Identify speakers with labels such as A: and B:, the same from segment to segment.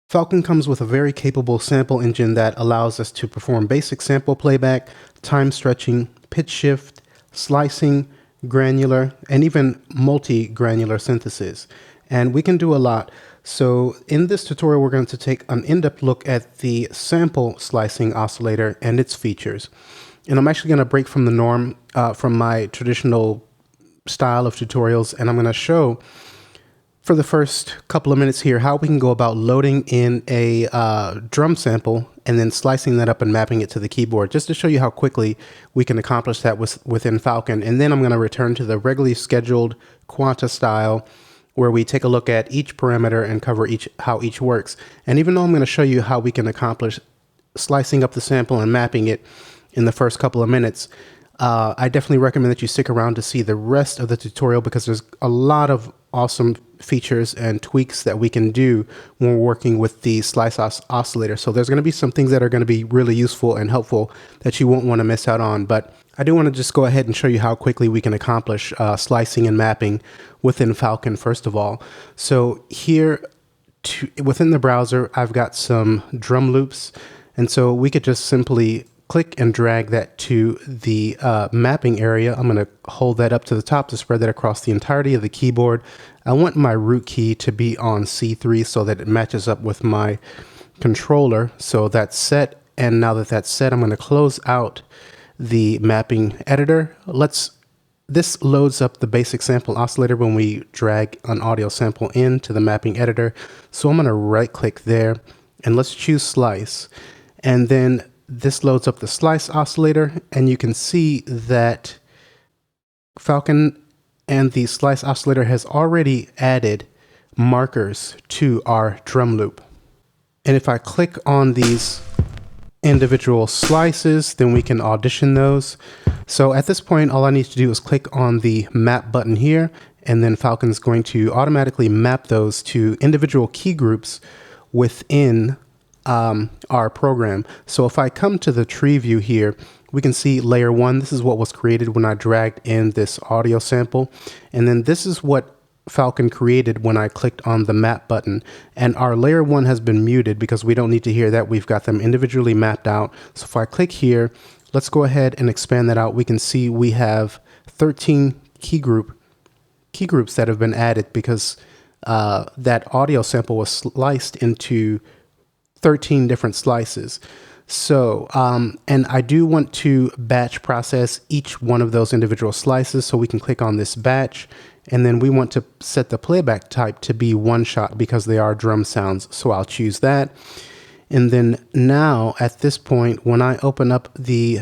A: Falcon comes with a very capable sample engine that allows us to perform basic sample playback, time stretching, pitch shift, slicing, granular, and even multi-granular synthesis. And we can do a lot. So in this tutorial, we're going to take an in-depth look at the sample slicing oscillator and its features. And I'm actually going to break from the norm from my traditional style of tutorials, and I'm going to show for the first couple of minutes here how we can go about loading in a drum sample and then slicing that up and mapping it to the keyboard, just to show you how quickly we can accomplish that within Falcon. And then I'm going to return to the regularly scheduled Quanta style, where we take a look at each parameter and cover how each works. And even though I'm going to show you how we can accomplish slicing up the sample and mapping it in the first couple of minutes, I definitely recommend that you stick around to see the rest of the tutorial, because there's a lot of awesome features and tweaks that we can do when we're working with the slice oscillator. So there's going to be some things that are going to be really useful and helpful that you won't want to miss out on. But I do want to just go ahead and show you how quickly we can accomplish slicing and mapping within Falcon first of all. So here within the browser, I've got some drum loops. And so we could just simply click and drag that to the mapping area. I'm going to hold that up to the top to spread that across the entirety of the keyboard. I want my root key to be on C3 so that it matches up with my controller. So that's set. And now that that's set, I'm going to close out the mapping editor. This loads up the basic sample oscillator when we drag an audio sample into the mapping editor. So I'm going to right click there and let's choose slice. And then this loads up the slice oscillator, and you can see that Falcon and the slice oscillator has already added markers to our drum loop. And if I click on these individual slices, then we can audition those. So at this point, all I need to do is click on the map button here, and then Falcon's going to automatically map those to individual key groups within our program. So if I come to the tree view here, we can see layer 1. This is what was created when I dragged in this audio sample. And then this is what Falcon created when I clicked on the map button. And our layer 1 has been muted because we don't need to hear that. We've got them individually mapped out. So if I click here, let's go ahead and expand that out. We can see we have 13 key groups that have been added because that audio sample was sliced into 13 different slices. So, and I do want to batch process each one of those individual slices. So we can click on this batch, and then we want to set the playback type to be one shot because they are drum sounds. So I'll choose that. And then now at this point, when I open up the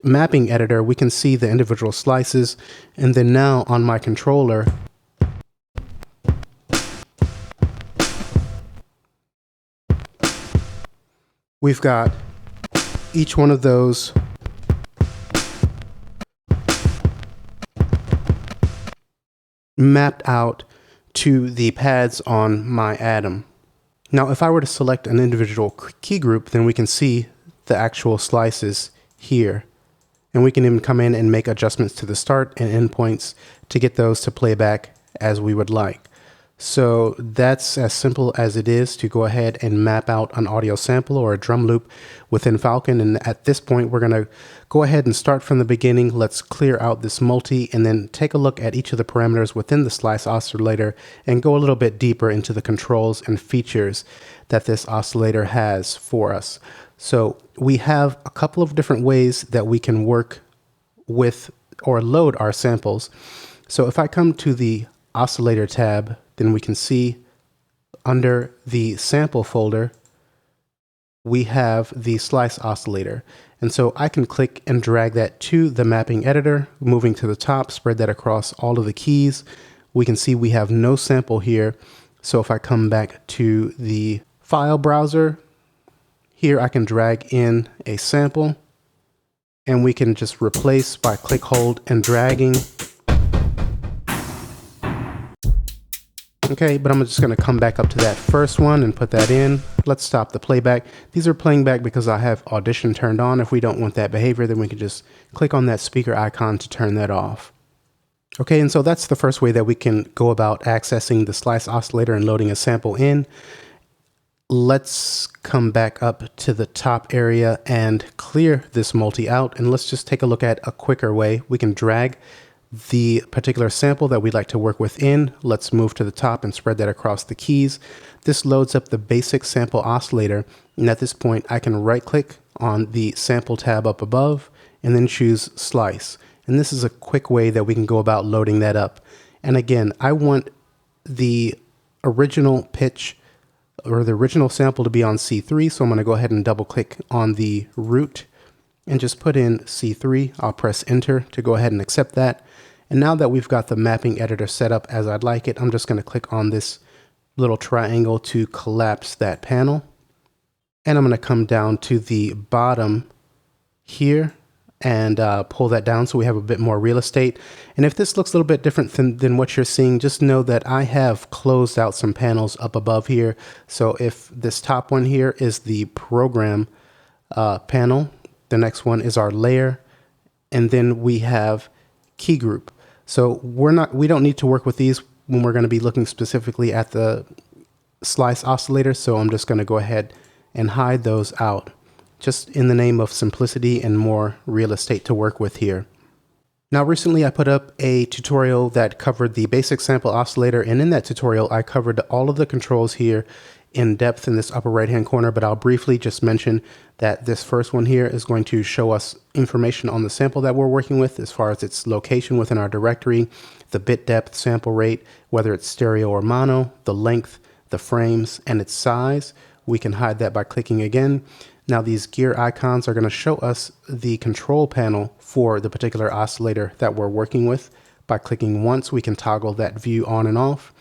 A: mapping editor, we can see the individual slices. And then now on my controller, we've got each one of those mapped out to the pads on my atom. Now, if I were to select an individual key group, then we can see the actual slices here. And we can even come in and make adjustments to the start and end points to get those to play back as we would like. So that's as simple as it is to go ahead and map out an audio sample or a drum loop within Falcon. And at this point, we're going to go ahead and start from the beginning. Let's clear out this multi and then take a look at each of the parameters within the slice oscillator and go a little bit deeper into the controls and features that this oscillator has for us. So we have a couple of different ways that we can work with or load our samples. So if I come to the oscillator tab, then we can see under the sample folder, we have the slice oscillator. And so I can click and drag that to the mapping editor, moving to the top, spread that across all of the keys. We can see we have no sample here. So if I come back to the file browser, here I can drag in a sample, and we can just replace by click, hold, and dragging. Okay, but I'm just going to come back up to that first one and put that in. Let's stop the playback. These are playing back because I have Audition turned on. If we don't want that behavior, then we can just click on that speaker icon to turn that off. Okay, and so that's the first way that we can go about accessing the slice oscillator and loading a sample in. let's come back up to the top area and clear this multi out. And let's just take a look at a quicker way. We can drag the particular sample that we'd like to work with in. Let's move to the top and spread that across the keys. This loads up the basic sample oscillator. And at this point, I can right click on the sample tab up above and then choose slice. And this is a quick way that we can go about loading that up. And again, I want the original pitch or the original sample to be on C3. So I'm going to go ahead and double click on the root and just put in C3. I'll press enter to go ahead and accept that. And now that we've got the mapping editor set up as I'd like it, I'm just going to click on this little triangle to collapse that panel. And I'm going to come down to the bottom here and pull that down so we have a bit more real estate. And if this looks a little bit different than what you're seeing, just know that I have closed out some panels up above here. So if this top one here is the program panel, the next one is our layer, and then we have key group. So we don't need to work with these when we're going to be looking specifically at the slice oscillator. So I'm just going to go ahead and hide those out, just in the name of simplicity and more real estate to work with here. Now, recently I put up a tutorial that covered the basic sample oscillator, and in that tutorial I covered all of the controls here in depth in this upper right hand corner, but I'll briefly just mention that this first one here is going to show us information on the sample that we're working with as far as its location within our directory, the bit depth, sample rate, whether it's stereo or mono, the length, the frames, and its size. We can hide that by clicking again. Now these gear icons are going to show us the control panel for the particular oscillator that we're working with. By clicking once, we can toggle that view on and off.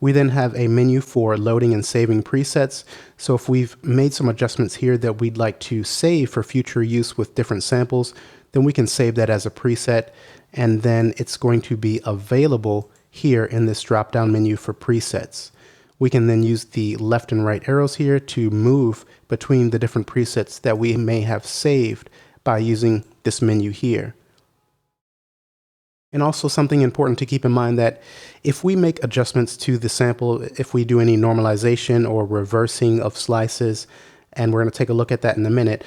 A: We then have a menu for loading and saving presets. So if we've made some adjustments here that we'd like to save for future use with different samples, then we can save that as a preset, and then it's going to be available here in this drop-down menu for presets. We can then use the left and right arrows here to move between the different presets that we may have saved by using this menu here. And also something important to keep in mind that if we make adjustments to the sample, if we do any normalization or reversing of slices, and we're going to take a look at that in a minute,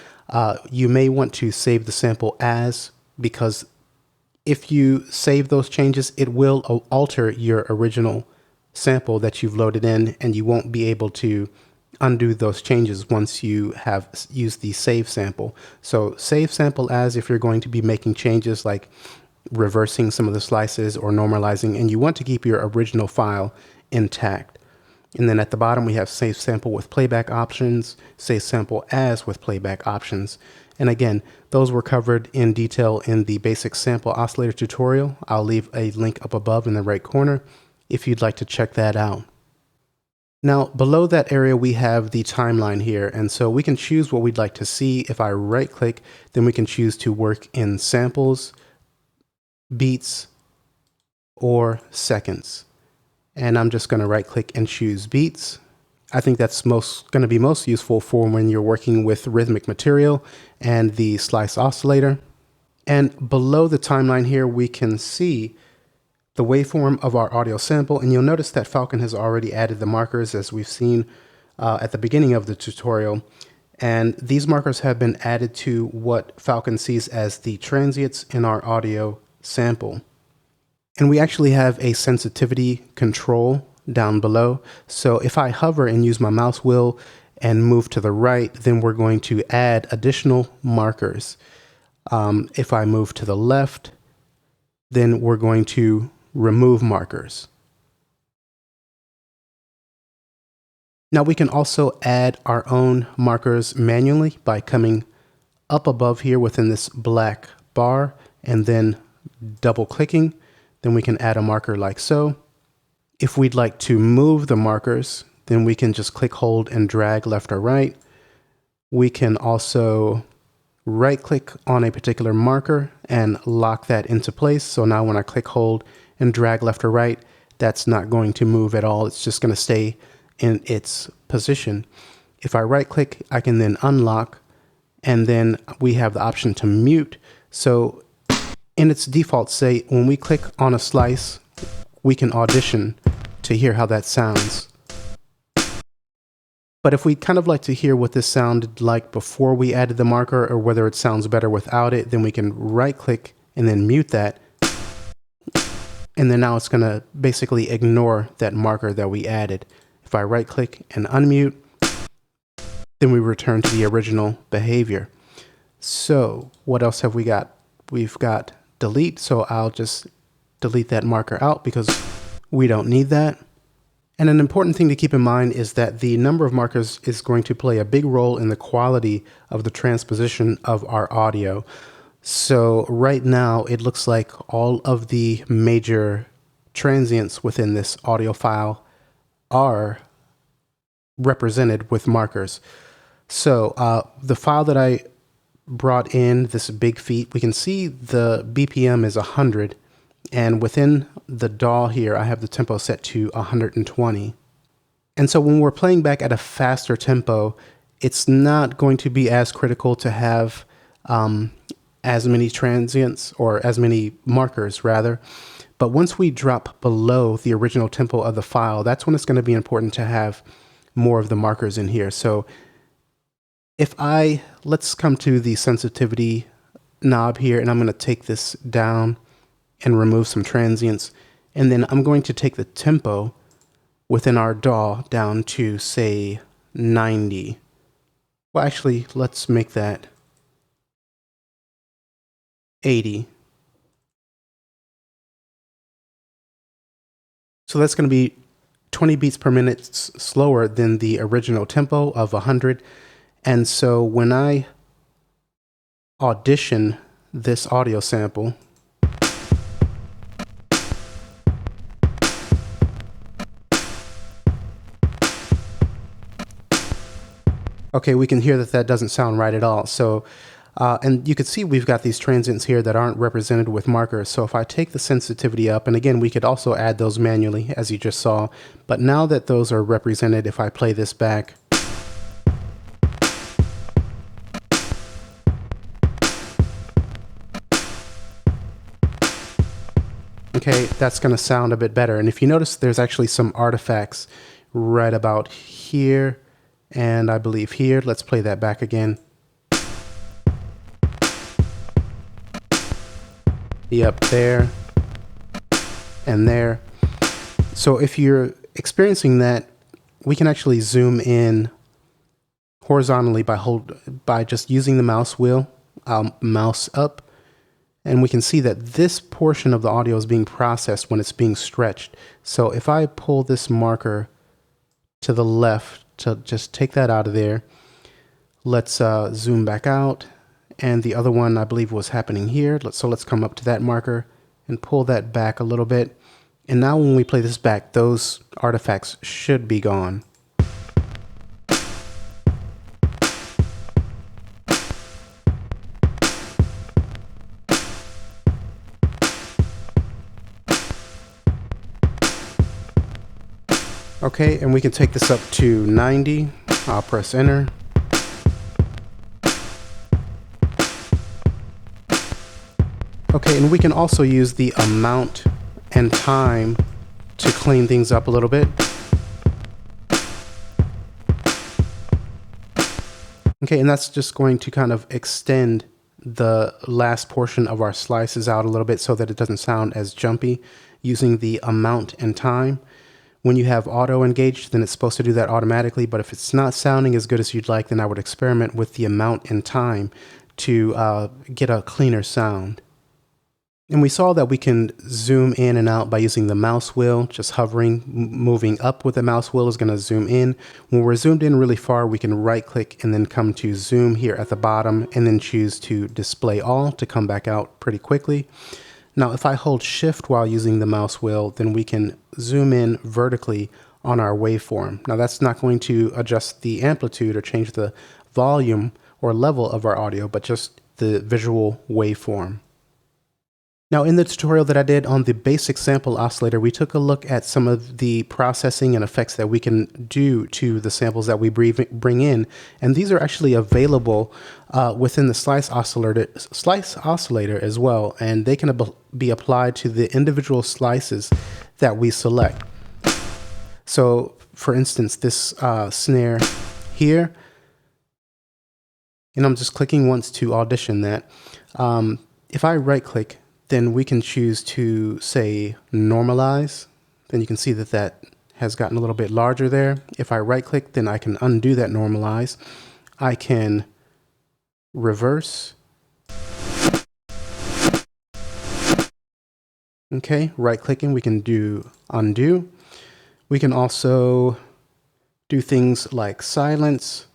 A: you may want to save the sample as, because if you save those changes, it will alter your original sample that you've loaded in, and you won't be able to undo those changes once you have used the save sample. So save sample as if you're going to be making changes like reversing some of the slices or normalizing, and you want to keep your original file intact. And then at the bottom we have save sample with playback options, save sample as with playback options. And again, those were covered in detail in the basic sample oscillator tutorial. I'll leave a link up above in the right corner if you'd like to check that out. Now, below that area, we have the timeline here. And so we can choose what we'd like to see. If I right click, then we can choose to work in samples, beats, or seconds. And I'm just going to right click and choose beats. I think that's going to be most useful for when you're working with rhythmic material and the slice oscillator. And below the timeline here, we can see the waveform of our audio sample, and you'll notice that Falcon has already added the markers as we've seen at the beginning of the tutorial. And these markers have been added to what Falcon sees as the transients in our audio sample. And we actually have a sensitivity control down below. So if I hover and use my mouse wheel and move to the right, then we're going to add additional markers. If I move to the left, then we're going to remove markers. Now we can also add our own markers manually by coming up above here within this black bar and then double clicking. Then we can add a marker like so. If we'd like to move the markers, then we can just click, hold, and drag left or right. We can also right click on a particular marker and lock that into place. So now when I click, hold, and drag left or right, that's not going to move at all. It's just going to stay in its position. If I right click, I can then unlock, and then we have the option to mute. So in its default state, when we click on a slice, we can audition to hear how that sounds. But if we kind of like to hear what this sounded like before we added the marker, or whether it sounds better without it, then we can right click and then mute that. And then now it's going to basically ignore that marker that we added. If I right click and unmute, then we return to the original behavior. So what else have we got? We've got delete. So I'll just delete that marker out because we don't need that. And an important thing to keep in mind is that the number of markers is going to play a big role in the quality of the transposition of our audio. So right now it looks like all of the major transients within this audio file are represented with markers. So the file that I brought in, this big feat, we can see the BPM is 100. And within the DAW here, I have the tempo set to 120. And so when we're playing back at a faster tempo, it's not going to be as critical to have as many transients, or as many markers rather. But once we drop below the original tempo of the file, that's when it's going to be important to have more of the markers in here. So let's come to the sensitivity knob here, and I'm going to take this down and remove some transients. And then I'm going to take the tempo within our DAW down to, say, 90. Well, actually, let's make that 80. So that's going to be 20 beats per minute slower than the original tempo of 100. And so when I audition this audio sample, okay, we can hear that that doesn't sound right at all. So, and you can see we've got these transients here that aren't represented with markers. So if I take the sensitivity up, and again, we could also add those manually, as you just saw. But now that those are represented, if I play this back, okay, that's going to sound a bit better. And if you notice, there's actually some artifacts right about here, and I believe here. Let's play that back again. Yep, there and there. So if you're experiencing that, we can actually zoom in horizontally by just using the mouse wheel, mouse up, and we can see that this portion of the audio is being processed when it's being stretched. So if I pull this marker to the left to just take that out of there, let's zoom back out. And the other one I believe was happening here. So let's come up to that marker and pull that back a little bit. And now when we play this back, those artifacts should be gone. Okay, and we can take this up to 90. I'll press enter. Okay, and we can also use the amount and time to clean things up a little bit. Okay, and that's just going to kind of extend the last portion of our slices out a little bit so that it doesn't sound as jumpy, using the amount and time. When you have auto engaged, then it's supposed to do that automatically, but if it's not sounding as good as you'd like, then I would experiment with the amount and time to get a cleaner sound. And we saw that we can zoom in and out by using the mouse wheel, just hovering. Moving up with the mouse wheel is going to zoom in. When we're zoomed in really far, we can right click and then come to zoom here at the bottom, and then choose to display all to come back out pretty quickly. Now, if I hold shift while using the mouse wheel, then we can zoom in vertically on our waveform. Now, that's not going to adjust the amplitude or change the volume or level of our audio, but just the visual waveform. Now, in the tutorial that I did on the basic sample oscillator, we took a look at some of the processing and effects that we can do to the samples that we bring in. And these are actually available within the slice oscillator as well. And they can be applied to the individual slices that we select. So, for instance, this snare here, and I'm just clicking once to audition that. If I right click, then we can choose to say normalize. Then you can see that that has gotten a little bit larger there. If I right click, then I can undo that normalize. I can reverse. Okay, right clicking, we can do undo. We can also do things like silence.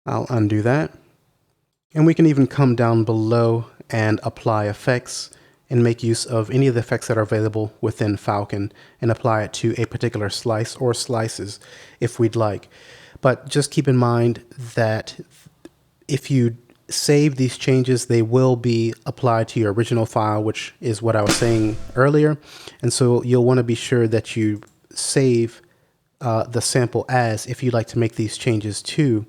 A: I'll undo that. And we can even come down below and apply effects and make use of any of the effects that are available within Falcon and apply it to a particular slice or slices if we'd like. But just keep in mind that if you save these changes, they will be applied to your original file, which is what I was saying earlier. And so you'll want to be sure that you save the sample as, if you'd like to make these changes to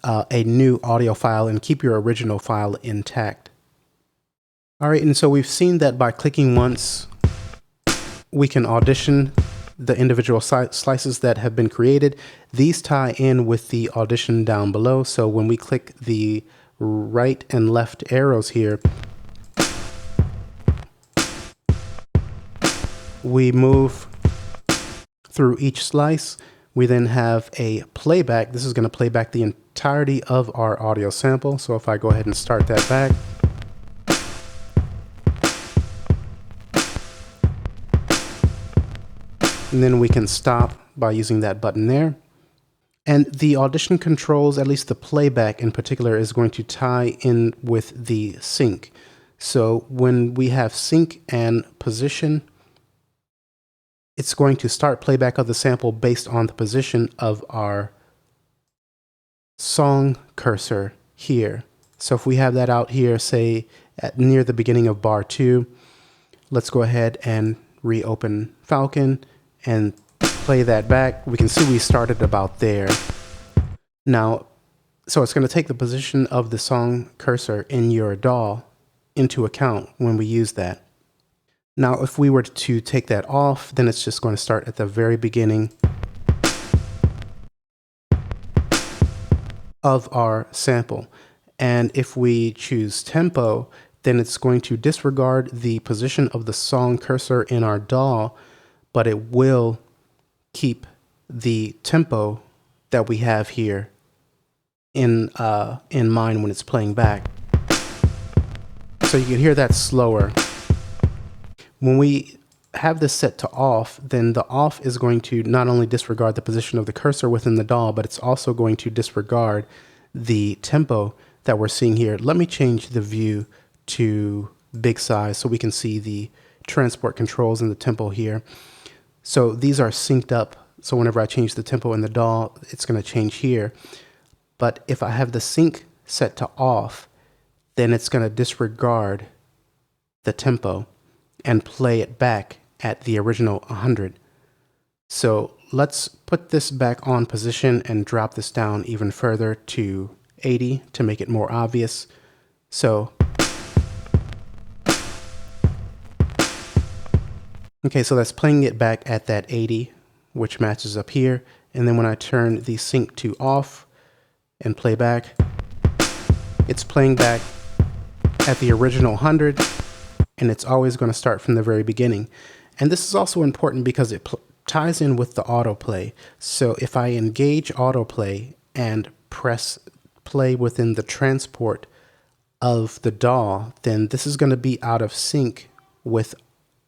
A: a new audio file and keep your original file intact. All right, and so we've seen that by clicking once, we can audition the individual slices that have been created. These tie in with the audition down below. So when we click the right and left arrows here, we move through each slice. We then have a playback. This is going to play back the entirety of our audio sample. So if I go ahead and start that back, and then we can stop by using that button there. And the audition controls, at least the playback in particular, is going to tie in with the sync. So when we have sync and position, it's going to start playback of the sample based on the position of our song cursor here. So if we have that out here, say at near the beginning of bar 2, let's go ahead and reopen Falcon and play that back. We can see we started about there. Now, so it's going to take the position of the song cursor in your DAW into account when we use that. Now, if we were to take that off, then it's just going to start at the very beginning of our sample. And if we choose tempo, then it's going to disregard the position of the song cursor in our DAW, but it will keep the tempo that we have here in mind when it's playing back. So you can hear that slower. When we have this set to off, then the off is going to not only disregard the position of the cursor within the DAW, but it's also going to disregard the tempo that we're seeing here. Let me change the view to big size so we can see the transport controls and the tempo here. So these are synced up. So whenever I change the tempo in the DAW, it's going to change here. But if I have the sync set to off, then it's going to disregard the tempo and play it back at the original 100. So let's put this back on position and drop this down even further to 80 to make it more obvious. So okay, so that's playing it back at that 80, which matches up here. And then when I turn the sync to off and play back, it's playing back at the original 100, and it's always going to start from the very beginning. And this is also important because it ties in with the autoplay. So if I engage autoplay and press play within the transport of the DAW, then this is going to be out of sync with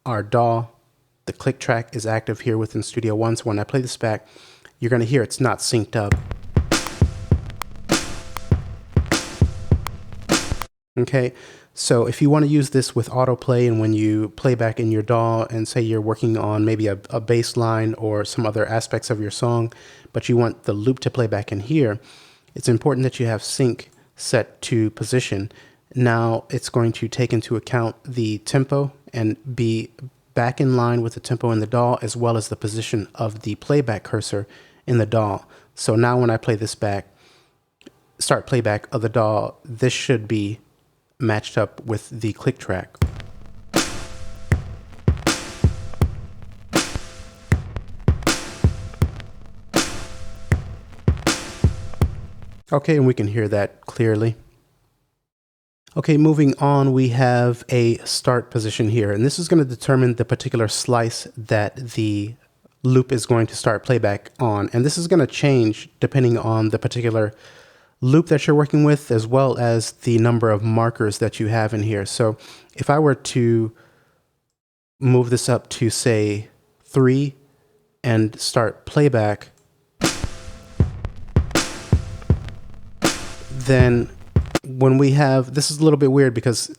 A: our DAW. The click track is active here within Studio One, so when I play this back, you're going to hear it's not synced up. Okay, so if you want to use this with autoplay, and when you play back in your DAW and say you're working on maybe a bass line or some other aspects of your song, but you want the loop to play back in here, it's important that you have sync set to position. Now it's going to take into account the tempo and be back in line with the tempo in the DAW, as well as the position of the playback cursor in the DAW. So now when I play this back, start playback of the DAW, this should be matched up with the click track. Okay, and we can hear that clearly. Okay, moving on, we have a start position here, and this is going to determine the particular slice that the loop is going to start playback on. And this is going to change depending on the particular loop that you're working with, as well as the number of markers that you have in here. So if I were to move this up to, say, 3 and start playback, then when we have, this is a little bit weird because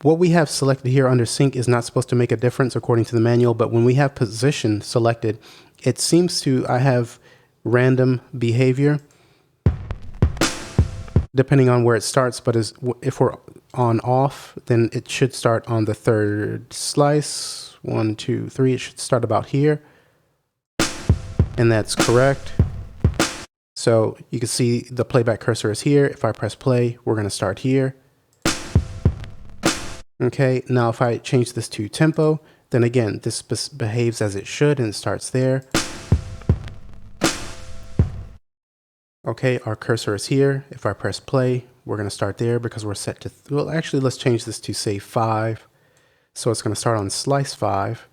A: what we have selected here under sync is not supposed to make a difference according to the manual, but when we have position selected, it seems to, I have random behavior depending on where it starts, but if we're on off, then it should start on the third slice. 1, 2, 3, it should start about here. And that's correct. So you can see the playback cursor is here. If I press play, we're going to start here. Okay, now if I change this to tempo, then again, this behaves as it should and it starts there. Okay, our cursor is here. If I press play, we're going to start there because we're set to, well, actually, let's change this to, say, 5. So it's going to start on slice 5.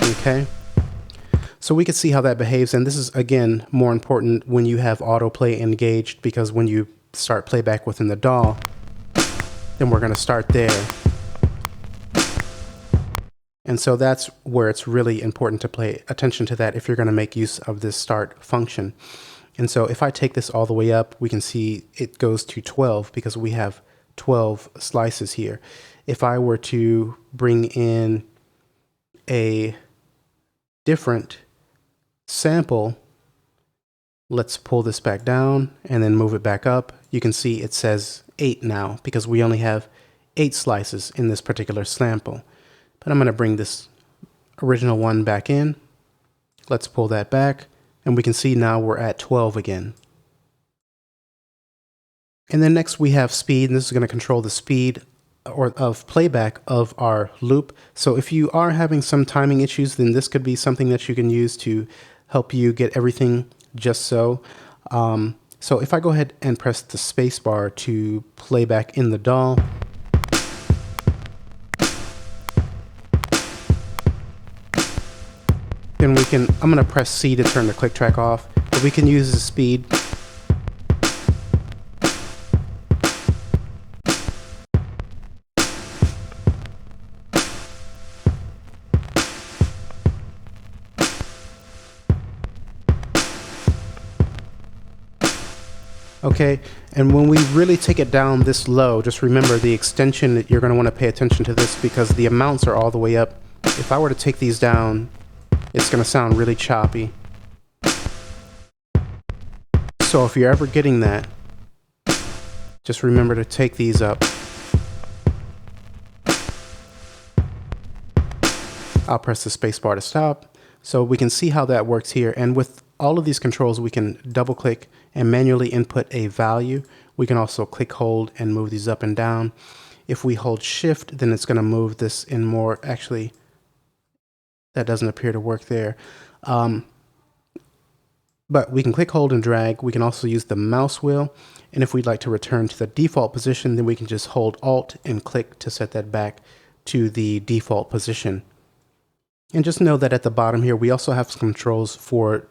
A: Okay. So we can see how that behaves, and this is, again, more important when you have autoplay engaged, because when you start playback within the DAW, then we're going to start there. And so that's where it's really important to pay attention to that if you're going to make use of this start function. And so if I take this all the way up, we can see it goes to 12 because we have 12 slices here. If I were to bring in a different sample, let's pull this back down and then move it back up. You can see it says 8 now because we only have 8 slices in this particular sample. But I'm going to bring this original one back in. Let's pull that back, and we can see now we're at 12 again. And then next we have speed, and this is going to control the speed of playback of our loop. So if you are having some timing issues, then this could be something that you can use to help you get everything just so. So if I go ahead and press the space bar to play back in the DAW, then we can, I'm going to press C to turn the click track off, but we can use the speed. Okay, and when we really take it down this low, just remember the extension that you're going to want to pay attention to this because the amounts are all the way up. If I were to take these down, it's going to sound really choppy. So if you're ever getting that, just remember to take these up. I'll press the space bar to stop. So we can see how that works here. And with all of these controls, we can double click and manually input a value. We can also click, hold, and move these up and down. If we hold shift, then it's going to move this in more. Actually, that doesn't appear to work there. But we can click, hold, and drag. We can also use the mouse wheel. And if we'd like to return to the default position, then we can just hold Alt and click to set that back to the default position. And just know that at the bottom here, we also have some controls for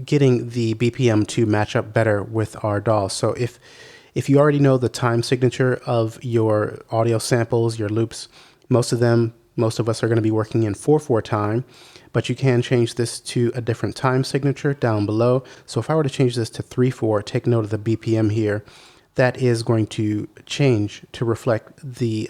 A: getting the BPM to match up better with our DAW. So if you already know the time signature of your audio samples, your loops, most of us are going to be working in 4/4 time, but you can change this to a different time signature down below. So if I were to change this to 3/4, take note of the BPM here. That is going to change to reflect the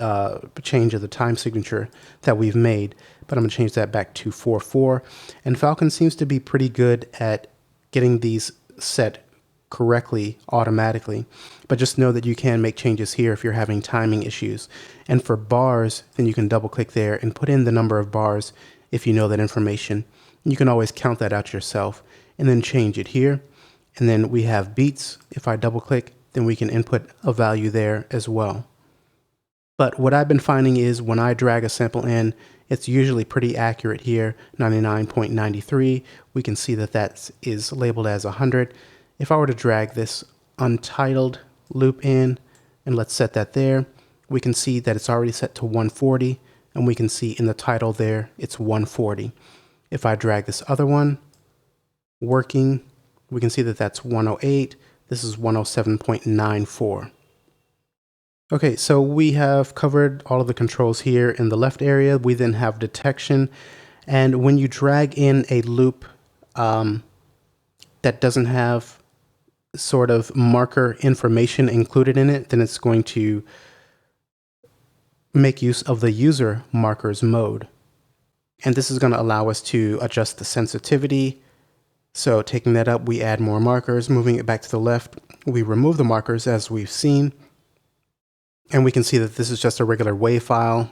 A: change of the time signature that we've made. But I'm going to change that back to 4/4. And Falcon seems to be pretty good at getting these set correctly automatically. But just know that you can make changes here if you're having timing issues. And for bars, then you can double click there and put in the number of bars if you know that information. You can always count that out yourself and then change it here. And then we have beats. If I double click, then we can input a value there as well. But what I've been finding is when I drag a sample in, It's usually pretty accurate here, 99.93. We can see that that is labeled as 100. If I were to drag this untitled loop in, and let's set that there, we can see that it's already set to 140, and we can see in the title there, it's 140. If I drag this other one, working, we can see that that's 108. This is 107.94. Okay, so we have covered all of the controls here in the left area. We then have detection. And when you drag in a loop that doesn't have sort of marker information included in it, then it's going to make use of the user markers mode. And this is going to allow us to adjust the sensitivity. So taking that up, we add more markers. Moving it back to the left, we remove the markers as we've seen. And we can see that this is just a regular WAV file.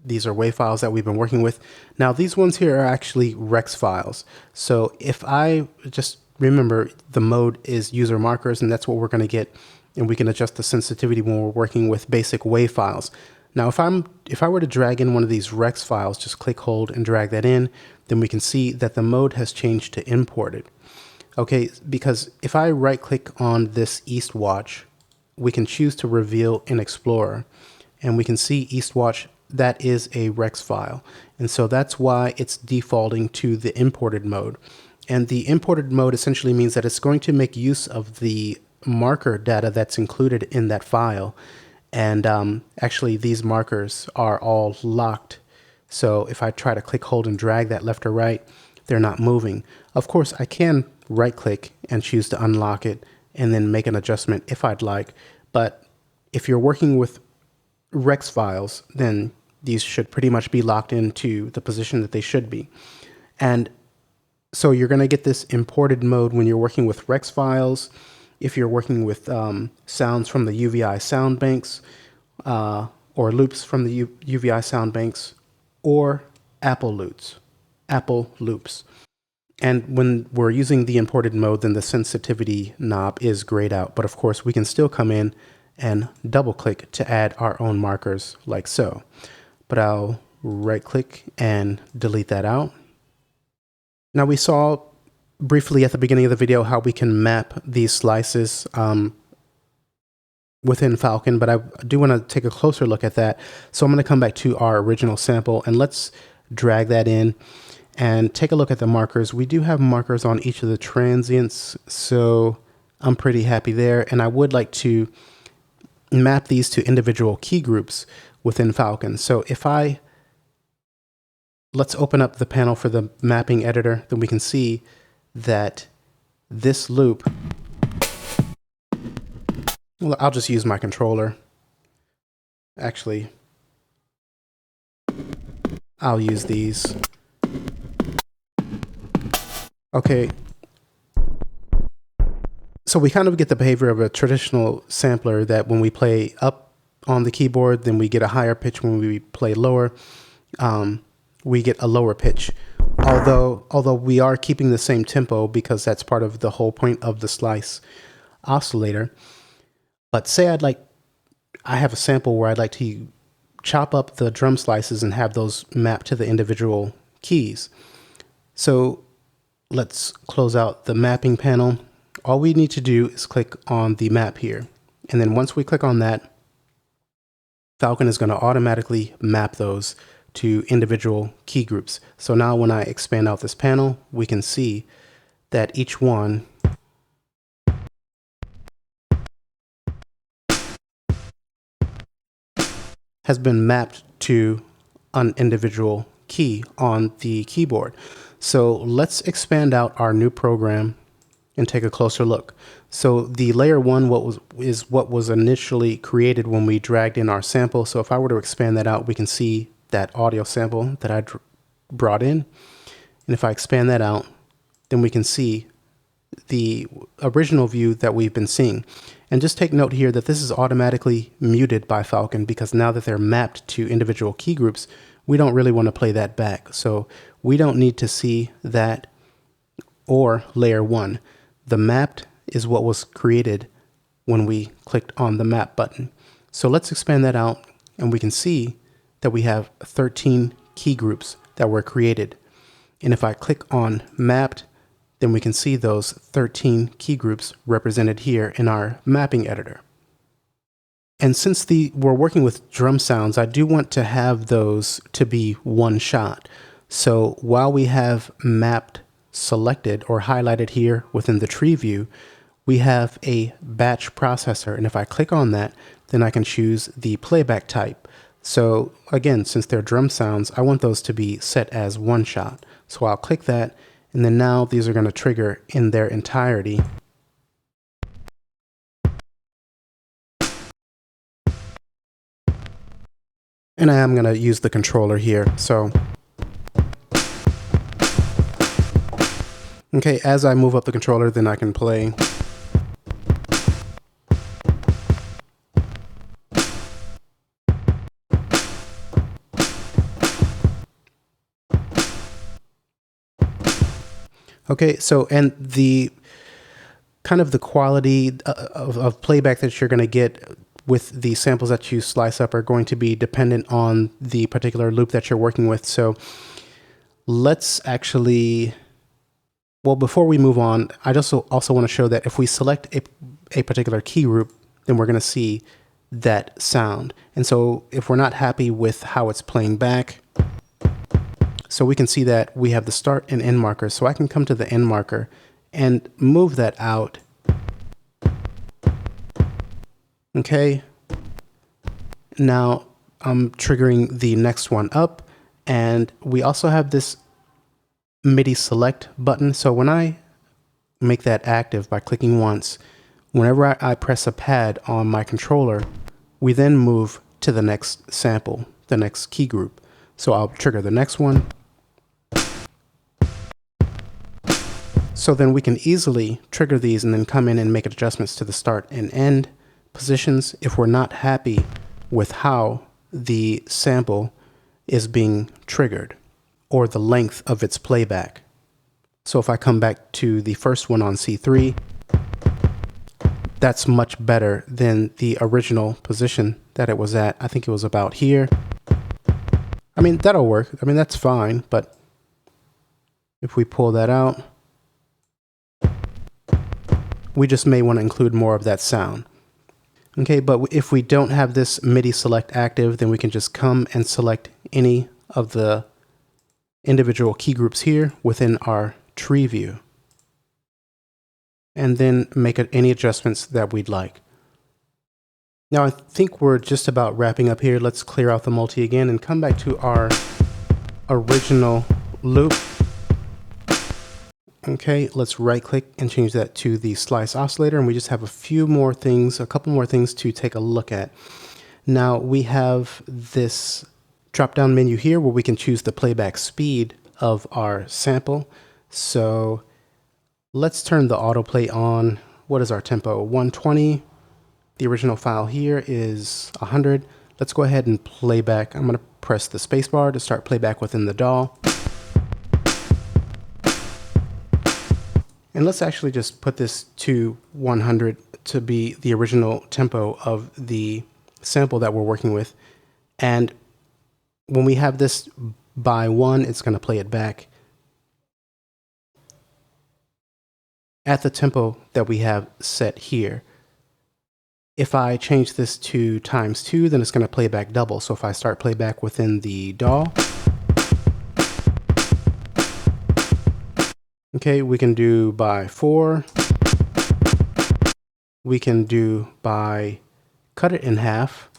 A: These are WAV files that we've been working with. Now these ones here are actually Rex files. So if I just remember, the mode is user markers, and that's what we're going to get. And we can adjust the sensitivity when we're working with basic WAV files. Now if I were to drag in one of these Rex files, just click, hold, and drag that in, then we can see that the mode has changed to imported. Okay, because if I right click on this East Watch, we can choose to reveal in Explorer, and we can see Eastwatch, that is a Rex file. And so that's why it's defaulting to the imported mode. And the imported mode essentially means that it's going to make use of the marker data that's included in that file. And actually these markers are all locked. So if I try to click, hold, and drag that left or right, they're not moving. Of course, I can right click and choose to unlock it and then make an adjustment if I'd like. But if you're working with Rex files, then these should pretty much be locked into the position that they should be. And so you're going to get this imported mode when you're working with Rex files, if you're working with sounds from the UVI sound banks, or loops from the UVI sound banks, or Apple loops. And when we're using the imported mode, then the sensitivity knob is grayed out. But of course, we can still come in and double click to add our own markers like so. But I'll right click and delete that out. Now we saw briefly at the beginning of the video how we can map these slices within Falcon, but I do want to take a closer look at that. So I'm going to come back to our original sample and let's drag that in and take a look at the markers. We do have markers on each of the transients, so I'm pretty happy there. And I would like to map these to individual key groups within Falcon. So if let's open up the panel for the mapping editor, then we can see that this loop, well, I'll just use my controller. Actually, I'll use these. Okay, so we kind of get the behavior of a traditional sampler, that when we play up on the keyboard, then we get a higher pitch. When we play lower, we get a lower pitch. Although we are keeping the same tempo, because that's part of the whole point of the slice oscillator. But say I have a sample where I'd like to chop up the drum slices and have those mapped to the individual keys. So let's close out the mapping panel. All we need to do is click on the map here. And then once we click on that, Falcon is going to automatically map those to individual key groups. So now when I expand out this panel, we can see that each one has been mapped to an individual key on the keyboard. So let's expand out our new program and take a closer look. So the layer one is what was initially created when we dragged in our sample. So if I were to expand that out, we can see that audio sample that I brought in. And if I expand that out, then we can see the original view that we've been seeing. And just take note here that this is automatically muted by Falcon, because now that they're mapped to individual key groups, we don't really want to play that back. So we don't need to see that or layer one. The mapped is what was created when we clicked on the map button. So let's expand that out, and we can see that we have 13 key groups that were created. And if I click on mapped, then we can see those 13 key groups represented here in our mapping editor. And since we're working with drum sounds, I do want to have those to be one shot. So while we have mapped selected or highlighted here within the tree view, we have a batch processor. And if I click on that, then I can choose the playback type. So again, since they're drum sounds, I want those to be set as one shot. So I'll click that, and then now these are going to trigger in their entirety. And I am going to use the controller here. So, okay, as I move up the controller, then I can play. Okay, so and the kind of the quality of playback that you're going to get with the samples that you slice up are going to be dependent on the particular loop that you're working with. So let's actually, well, before we move on, I just also want to show that if we select a particular key group, then we're going to see that sound. And so if we're not happy with how it's playing back, so we can see that we have the start and end marker. So I can come to the end marker and move that out. Okay. Now I'm triggering the next one up, and we also have this MIDI select button. So when I make that active by clicking once, whenever I press a pad on my controller, we then move to the next sample, the next key group. So I'll trigger the next one. So then we can easily trigger these and then come in and make adjustments to the start and end positions if we're not happy with how the sample is being triggered or the length of its playback. So if I come back to the first one on C3, that's much better than the original position that it was at. I think it was about here. I mean, that'll work. I mean, that's fine, but if we pull that out, we just may want to include more of that sound. Okay, but if we don't have this MIDI select active, then we can just come and select any of the individual key groups here within our tree view, and then make any adjustments that we'd like. Now I think we're just about wrapping up here. Let's clear out the multi again and come back to our original loop. Okay, let's right click and change that to the slice oscillator, and we just have a couple more things to take a look at. Now we have this drop down menu here where we can choose the playback speed of our sample. So let's turn the autoplay on. What is our tempo? 120. The original file here is 100. Let's go ahead and play back. I'm going to press the spacebar to start playback within the DAW. And let's actually just put this to 100 to be the original tempo of the sample that we're working with. And when we have this by 1, it's going to play it back at the tempo that we have set here. If I change this to ×2, then it's going to play back double. So if I start playback within the DAW, okay, we can do by 4. We can do by cut it in half.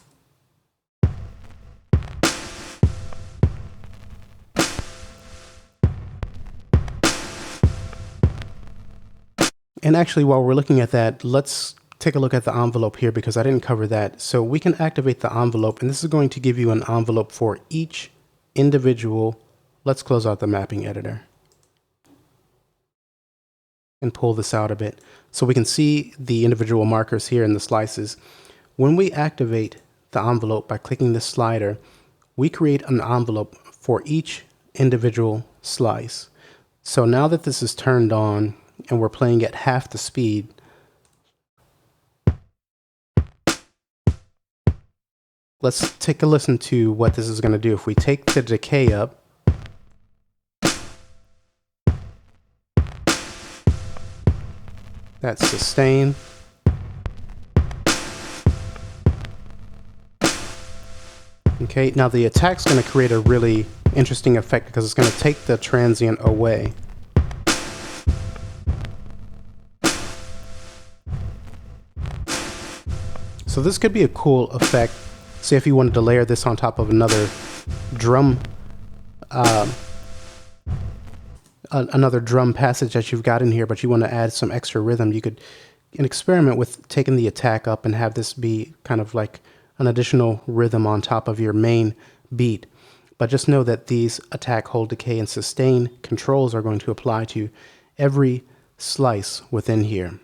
A: And actually, while we're looking at that, let's take a look at the envelope here because I didn't cover that. So we can activate the envelope, and this is going to give you an envelope for each individual. Let's close out the mapping editor and pull this out a bit so we can see the individual markers here in the slices. When we activate the envelope by clicking this slider, we create an envelope for each individual slice. So now that this is turned on and we're playing at half the speed, Let's take a listen to what this is going to do. If we take the decay up, that's sustain. Okay, now the attack's going to create a really interesting effect because it's going to take the transient away. So this could be a cool effect. Say if you wanted to layer this on top of another drum passage that you've got in here, but you want to add some extra rhythm, you could experiment with taking the attack up and have this be kind of like an additional rhythm on top of your main beat. But just know that these attack, hold, decay, and sustain controls are going to apply to every slice within here.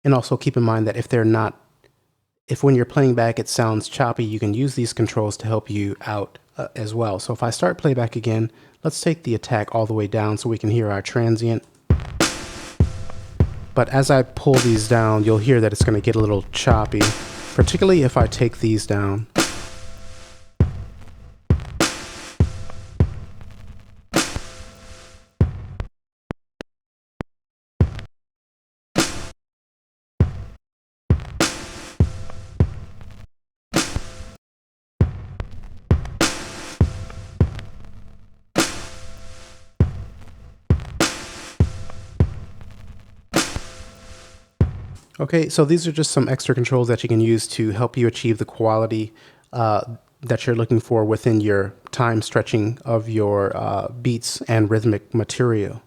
A: And also keep in mind that if when you're playing back it sounds choppy, you can use these controls to help you out as well. So if I start playback again, let's take the attack all the way down so we can hear our transient. But as I pull these down, you'll hear that it's going to get a little choppy, particularly if I take these down. Okay, so these are just some extra controls that you can use to help you achieve the quality that you're looking for within your time stretching of your beats and rhythmic material.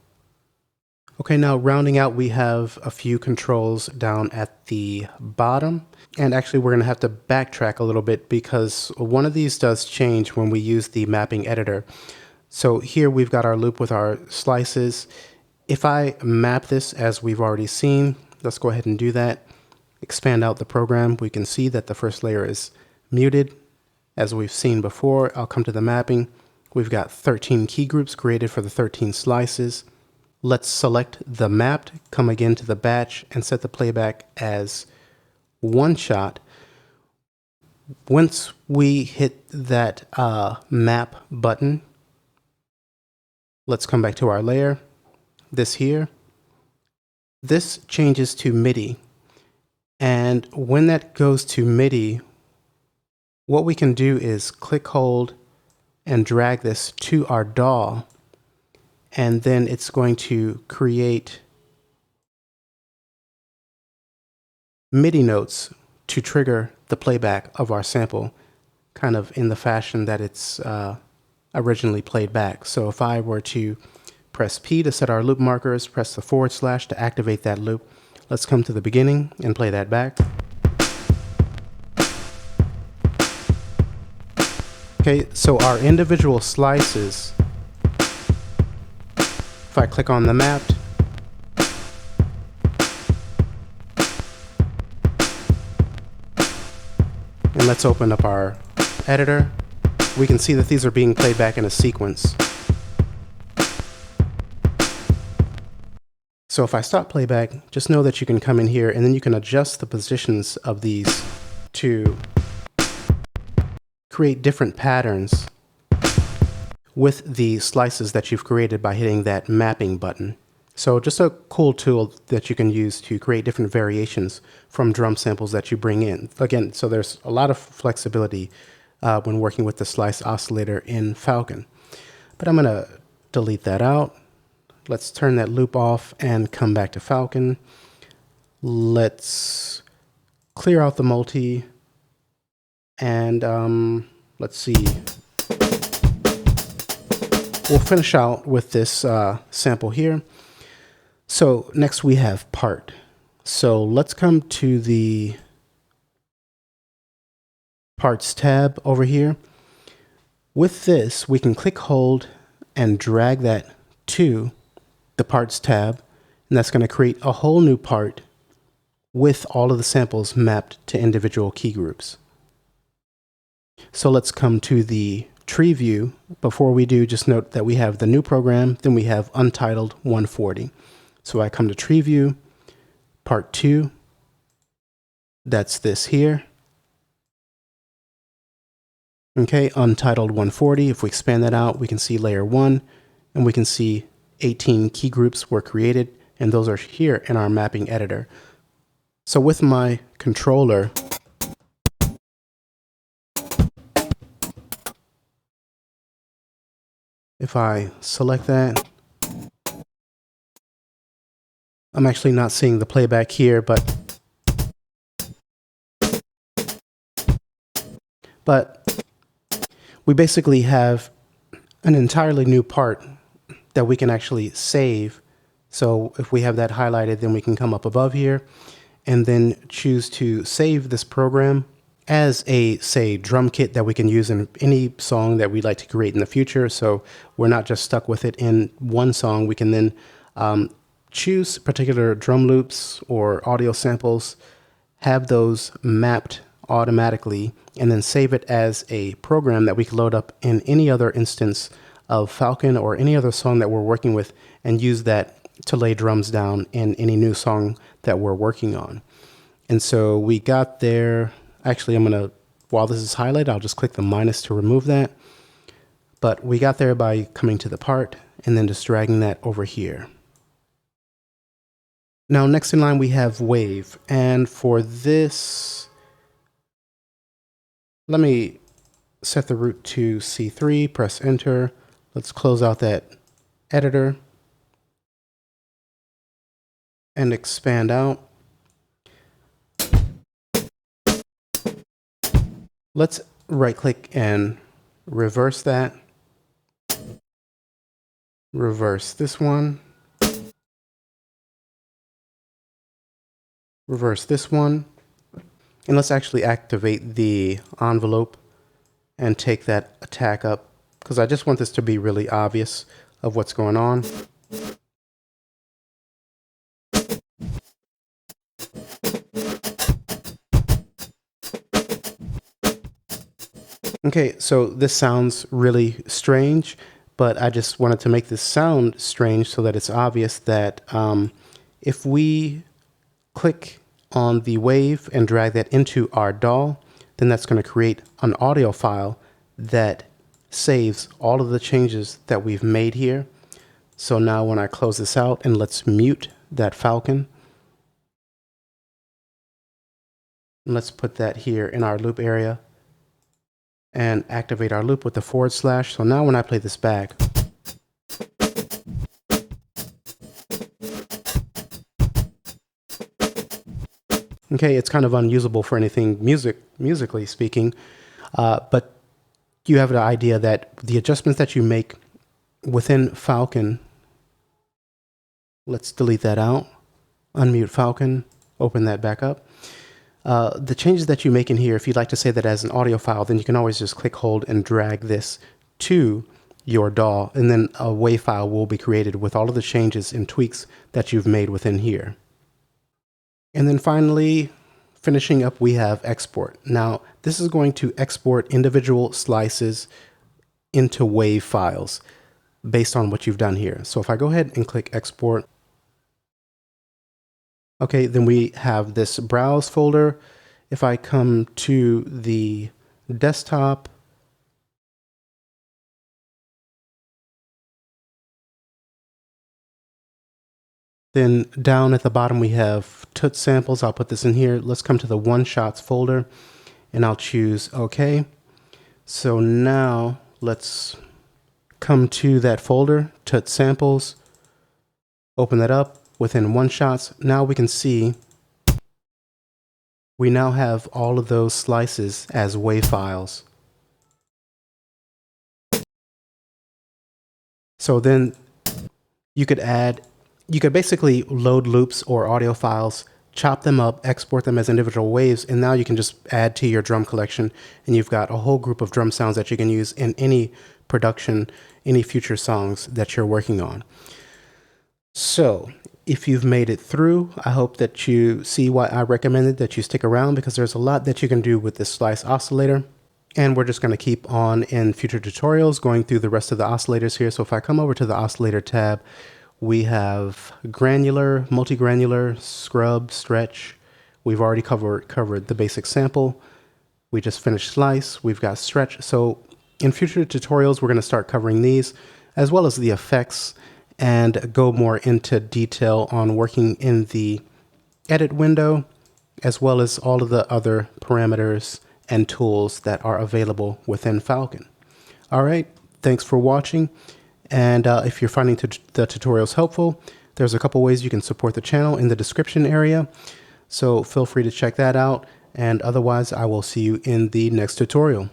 A: Okay, now rounding out, we have a few controls down at the bottom. And actually, we're going to have to backtrack a little bit because one of these does change when we use the mapping editor. So here we've got our loop with our slices. If I map this as we've already seen, let's go ahead and do that. Expand out the program. We can see that the first layer is muted. As we've seen before, I'll come to the mapping. We've got 13 key groups created for the 13 slices. Let's select the mapped, come again to the batch, and set the playback as one shot. Once we hit that map button, let's come back to our layer. This here. This changes to MIDI. And when that goes to MIDI, what we can do is click, hold, and drag this to our DAW. And then it's going to create MIDI notes to trigger the playback of our sample, kind of in the fashion that it's originally played back. So if I were to press P to set our loop markers, press the / to activate that loop. Let's come to the beginning and play that back. Okay, so our individual slices, if I click on the mapped, and let's open up our editor, we can see that these are being played back in a sequence. So if I stop playback, just know that you can come in here and then you can adjust the positions of these to create different patterns with the slices that you've created by hitting that mapping button. So just a cool tool that you can use to create different variations from drum samples that you bring in. Again, so there's a lot of flexibility when working with the slice oscillator in Falcon. But I'm going to delete that out. Let's turn that loop off and come back to Falcon. Let's clear out the multi and let's see. We'll finish out with this sample here. So next we have part. So let's come to the parts tab over here. With this, we can click, hold, and drag that to the parts tab, and that's going to create a whole new part with all of the samples mapped to individual key groups. So let's come to the tree view. Before we do, just note that we have the new program, then we have Untitled 140. So I come to tree view, part 2, that's this here. Okay, untitled 140. If we expand that out, we can see layer 1, and we can see 18 key groups were created, and those are here in our mapping editor. So with my controller, if I select that, I'm actually not seeing the playback here, but we basically have an entirely new part that we can actually save. So if we have that highlighted, then we can come up above here and then choose to save this program as a, say, drum kit that we can use in any song that we'd like to create in the future. So we're not just stuck with it in one song. We can then choose particular drum loops or audio samples, have those mapped automatically, and then save it as a program that we can load up in any other instance of Falcon or any other song that we're working with, and use that to lay drums down in any new song that we're working on. And so we got there. Actually, I'm going to, while this is highlighted, I'll just click the minus to remove that. But we got there by coming to the part and then just dragging that over here. Now, next in line, we have wave. And for this, let me set the root to C3, press enter. Let's close out that editor and expand out. Let's right click and reverse that. Reverse this one. Reverse this one. And let's actually activate the envelope and take that attack up, because I just want this to be really obvious of what's going on. Okay, so this sounds really strange, but I just wanted to make this sound strange so that it's obvious that if we click on the wave and drag that into our DAW, then that's going to create an audio file that saves all of the changes that we've made here. So now when I close this out, and let's mute that Falcon. Let's put that here in our loop area and activate our loop with the /. So now when I play this back, okay, it's kind of unusable for anything musically speaking, but you have the idea that the adjustments that you make within Falcon, let's delete that out, unmute Falcon, open that back up. The changes that you make in here, if you'd like to save that as an audio file, then you can always just click, hold, and drag this to your DAW, and then a WAV file will be created with all of the changes and tweaks that you've made within here. And then finally, finishing up, we have export. Now, this is going to export individual slices into WAV files based on what you've done here. So if I go ahead and click export, okay, then we have this browse folder. If I come to the desktop, then down at the bottom we have tut samples. I'll put this in here. Let's come to the one shots folder and I'll choose OK. So now let's come to that folder, tut samples, open that up. Within one shots, now we can see we now have all of those slices as WAV files. So then you could basically load loops or audio files, chop them up, export them as individual waves, and now you can just add to your drum collection, and you've got a whole group of drum sounds that you can use in any production, any future songs that you're working on. So if you've made it through, I hope that you see why I recommended that you stick around, because there's a lot that you can do with this slice oscillator. And we're just going to keep on in future tutorials going through the rest of the oscillators here. So if I come over to the oscillator tab, we have granular, multi-granular, scrub, stretch. We've already covered the basic sample. We just finished slice. We've got stretch. So in future tutorials, we're going to start covering these as well as the effects and go more into detail on working in the edit window, as well as all of the other parameters and tools that are available within Falcon. All right, thanks for watching. And if you're finding the tutorials helpful, there's a couple ways you can support the channel in the description area. So feel free to check that out. And otherwise, I will see you in the next tutorial.